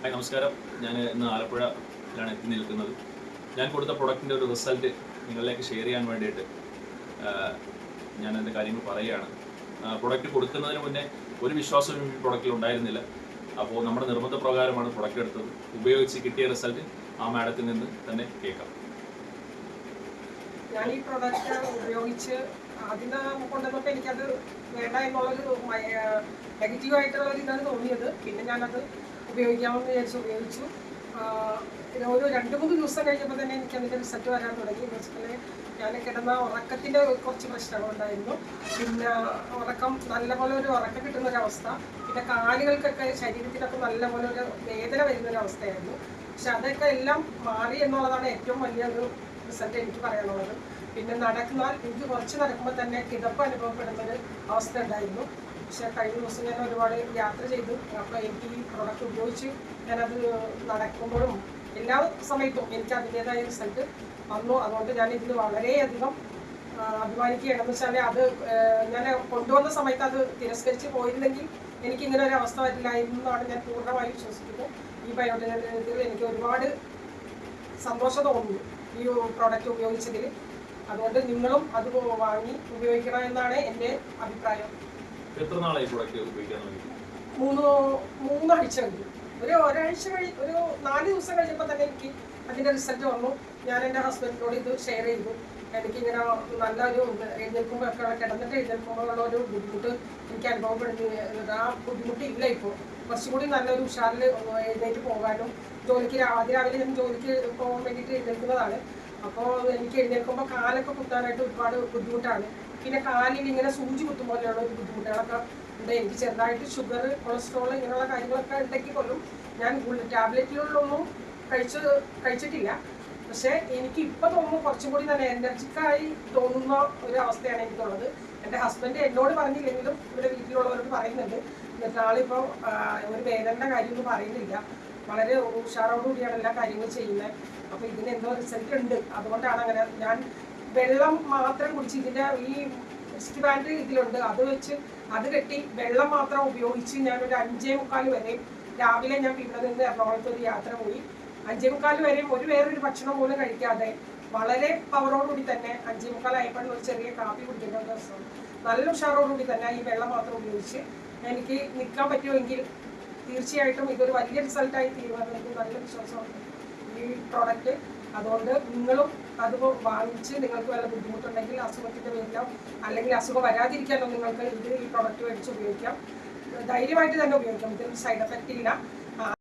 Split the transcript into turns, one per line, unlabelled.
Hi നമസ്കാരം. ഞാൻ ഇന്ന് ആലപ്പുഴയിലാണ് എത്തി നിൽക്കുന്നത്. ഞാൻ കൊടുത്ത പ്രൊഡക്റ്റിൻ്റെ ഒരു റിസൾട്ട് നിങ്ങളിലേക്ക് ഷെയർ ചെയ്യാൻ വേണ്ടിയിട്ട് ഞാൻ എൻ്റെ കാര്യങ്ങൾ പറയുകയാണ്. പ്രൊഡക്റ്റ് കൊടുക്കുന്നതിന് മുന്നേ ഒരു വിശ്വാസവും ഈ പ്രൊഡക്റ്റിൽ ഉണ്ടായിരുന്നില്ല. അപ്പോൾ നമ്മുടെ നിർബന്ധപ്രകാരമാണ് പ്രൊഡക്റ്റ് എടുത്തത്. ഉപയോഗിച്ച് കിട്ടിയ റിസൾട്ട് ആ മാഡത്തിൽ നിന്ന് തന്നെ കേൾക്കാം.
ഞാൻ ഈ പ്രൊഡക്റ്റ് ഉപയോഗിച്ച് അതിന് കൊണ്ടുവന്നപ്പോൾ എനിക്കത് വേണ്ട എന്നുള്ളൊരു നെഗറ്റീവായിട്ടുള്ളൊരു ഇതാണ് തോന്നിയത്. പിന്നെ ഞാനത് ഉപയോഗിക്കാമെന്ന് വിചാരിച്ച് ഉപയോഗിച്ചു. ഒരു 2-3 ദിവസം കഴിഞ്ഞപ്പോൾ തന്നെ എനിക്ക് അതിൻ്റെ റിസൾട്ട് വരാൻ തുടങ്ങി. എന്ന് വെച്ചിട്ടുണ്ടെങ്കിൽ ഞാൻ കിടന്ന ഉറക്കത്തിൻ്റെ കുറച്ച് പ്രശ്നങ്ങളുണ്ടായിരുന്നു. പിന്നെ ഉറക്കം നല്ലപോലെ ഒരു ഉറക്കം കിട്ടുന്നൊരവസ്ഥ, പിന്നെ കാലുകൾക്കൊക്കെ ശരീരത്തിനൊക്കെ നല്ലപോലെ ഒരു വേദന വരുന്നൊരവസ്ഥയായിരുന്നു. പക്ഷെ അതൊക്കെ എല്ലാം മാറി എന്നുള്ളതാണ് ഏറ്റവും വലിയൊരു റിസൾട്ട് എനിക്ക് പറയാനുള്ളത്. പിന്നെ എനിക്ക് കുറച്ച് നടക്കുമ്പോൾ തന്നെ കിതപ്പ് അനുഭവപ്പെടുന്നൊരു അവസ്ഥ ഉണ്ടായിരുന്നു. പക്ഷെ കഴിഞ്ഞ ദിവസം ഞാൻ ഒരുപാട് യാത്ര ചെയ്തു. അപ്പോൾ എനിക്ക് ഈ പ്രൊഡക്റ്റ് ഉപയോഗിച്ച് ഞാനത് നടക്കുമ്പോഴും എല്ലാ സമയത്തും എനിക്ക് അതിൻ്റേതായ റിസൾട്ട് വന്നു. അതുകൊണ്ട് ഞാൻ ഇതിൽ വളരെയധികം അഭിമാനിക്കുകയാണെന്ന് വെച്ചാൽ അത് ഞാൻ കൊണ്ടുവന്ന സമയത്ത് അത് തിരസ്കരിച്ച് പോയിരുന്നെങ്കിൽ എനിക്കിങ്ങനെ ഒരു അവസ്ഥ വരില്ലായിരുന്നു എന്നാണ് ഞാൻ പൂർണ്ണമായി വിശ്വസിക്കുന്നത്. ഈ ബയോടെക്നോളജിയിൽ എനിക്ക് ഒരുപാട് സന്തോഷം തോന്നുന്നു ഈ പ്രോഡക്റ്റ് ഉപയോഗിച്ചതിൽ. അതുകൊണ്ട് നിങ്ങളും അത് വാങ്ങി ഉപയോഗിക്കണം എന്നാണ് എൻ്റെ അഭിപ്രായം.
എത്ര നാളായി പ്രൊഡക്റ്റ് ഉപയോഗിക്കാൻ തുടങ്ങി?
3 ആഴ്ച കഴിഞ്ഞു. ഒരാഴ്ച ഒരു 4 ദിവസം കഴിഞ്ഞപ്പോൾ തന്നെ എനിക്ക് അതിൻ്റെ റിസൾട്ട് വന്നു. ഞാൻ എൻ്റെ ഹസ്ബൻഡിനോട് ഇത് ഷെയർ ചെയ്തു. എനിക്കിങ്ങനെ നല്ലൊരു എഴുന്നേൽക്കുമ്പോഴൊക്കെ കിടന്നിട്ട് എഴുന്നേൽക്കുമ്പോഴുള്ള ഒരു ബുദ്ധിമുട്ട് എനിക്ക് അനുഭവപ്പെടുന്നു. ആ ബുദ്ധിമുട്ടില്ല ഇപ്പോൾ. കുറച്ചും കൂടി നല്ലൊരു ഉഷാറിൽ എഴുന്നേറ്റ് പോകാനും രാവിലെ ഞാൻ ജോലിക്ക് പോകാൻ വേണ്ടിയിട്ട് എഴുന്നേൽക്കുന്നതാണ്. അപ്പോൾ എനിക്ക് എഴുന്നേൽക്കുമ്പോൾ കാലൊക്കെ കുത്താനായിട്ട് ഒരുപാട് ബുദ്ധിമുട്ടാണ്. പിന്നെ കാലിൽ ഇങ്ങനെ സൂചി കുത്തുമ്പോലെയുള്ള ഒരു ബുദ്ധിമുട്ടുകളൊക്കെ ഉണ്ട്. എനിക്ക് ചെറുതായിട്ട് ഷുഗർ, കൊളസ്ട്രോൾ ഇങ്ങനെയുള്ള കാര്യങ്ങളൊക്കെ ഉണ്ടെങ്കിൽ പോലും ഞാൻ ടാബ്ലറ്റിലൊന്നും കഴിച്ചിട്ടില്ല. പക്ഷേ എനിക്ക് ഇപ്പോൾ തോന്നുന്നു കുറച്ചും കൂടി നല്ല എനർജിക്കായി തോന്നുന്ന ഒരു അവസ്ഥയാണ് എനിക്കുള്ളത്. എൻ്റെ ഹസ്ബൻഡ് എന്നോട് പറഞ്ഞില്ലെങ്കിലും ഇവിടെ വീട്ടിലുള്ളവരോട് പറയുന്നുണ്ട്. എന്നിട്ട് ആളിപ്പോൾ ഒരു വേദനയുടെ കാര്യമൊന്നും പറയുന്നില്ല. വളരെ ഉഷാറോടുകൂടിയാണ് എല്ലാ കാര്യങ്ങളും ചെയ്യുന്നത്. അപ്പോൾ ഇതിന് എന്തോ റിസൾട്ട് ഉണ്ട്. അതുകൊണ്ടാണ് അങ്ങനെ. ഞാൻ വെള്ളം മാത്രം കുടിച്ച് ഇതിൻ്റെ ഈ റിസ്റ്റ് ബാൻഡ് ഇതിലുണ്ട്, അത് വെച്ച് അത് കെട്ടി വെള്ളം മാത്രം ഉപയോഗിച്ച് ഞാനൊരു 5:45 വരെയും രാവിലെ ഞാൻ ഇവിടെ നിന്ന് എറണാകുളത്ത് ഒരു യാത്ര പോയി. 5:45 വരെയും വേറൊരു ഭക്ഷണം പോലും കഴിക്കാതെ വളരെ പവറോടുകൂടി തന്നെ 5:45 ആയപ്പോഴും ഒരു ചെറിയ കാപ്പി കുടിക്കേണ്ട ദിവസം നല്ല ഉഷാറോടുകൂടി തന്നെ ഈ വെള്ളം മാത്രം ഉപയോഗിച്ച് എനിക്ക് നിൽക്കാൻ പറ്റുമെങ്കിൽ തീർച്ചയായിട്ടും ഇതൊരു വലിയ റിസൾട്ടായി തീരുമാനം. എനിക്ക് നല്ല വിശ്വാസമുണ്ട് ഈ പ്രോഡക്റ്റ്. അതുകൊണ്ട് നിങ്ങളും അത് വാങ്ങിച്ച് നിങ്ങൾക്ക് വല്ല ബുദ്ധിമുട്ടുണ്ടെങ്കിൽ അസുഖത്തിൻ്റെ പേരിലോ അല്ലെങ്കിൽ അസുഖം വരാതിരിക്കാനോ നിങ്ങൾക്ക് ഈ പ്രോഡക്റ്റ് മേടിച്ച് ഉപയോഗിക്കാം. ധൈര്യമായിട്ട് തന്നെ ഉപയോഗിക്കാം. ഇതിന് സൈഡ് എഫക്റ്റ് ഇല്ല.